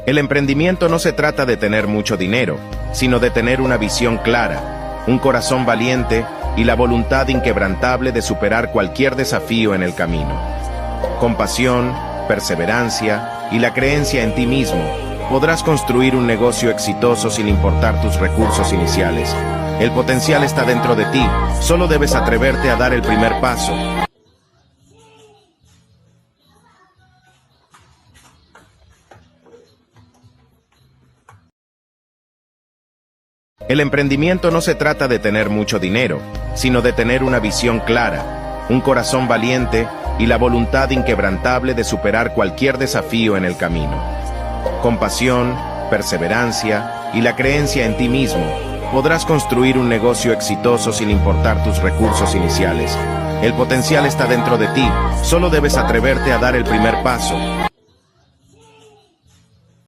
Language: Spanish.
El emprendimiento no se trata de tener mucho dinero, sino de tener una visión clara, un corazón valiente y la voluntad inquebrantable de superar cualquier desafío en el camino. Con pasión, perseverancia y la creencia en ti mismo, podrás construir un negocio exitoso sin importar tus recursos iniciales. El potencial está dentro de ti, solo debes atreverte a dar el primer paso. El emprendimiento no se trata de tener mucho dinero, sino de tener una visión clara, un corazón valiente y la voluntad inquebrantable de superar cualquier desafío en el camino. Con pasión, perseverancia y la creencia en ti mismo, podrás construir un negocio exitoso sin importar tus recursos iniciales. El potencial está dentro de ti, solo debes atreverte a dar el primer paso.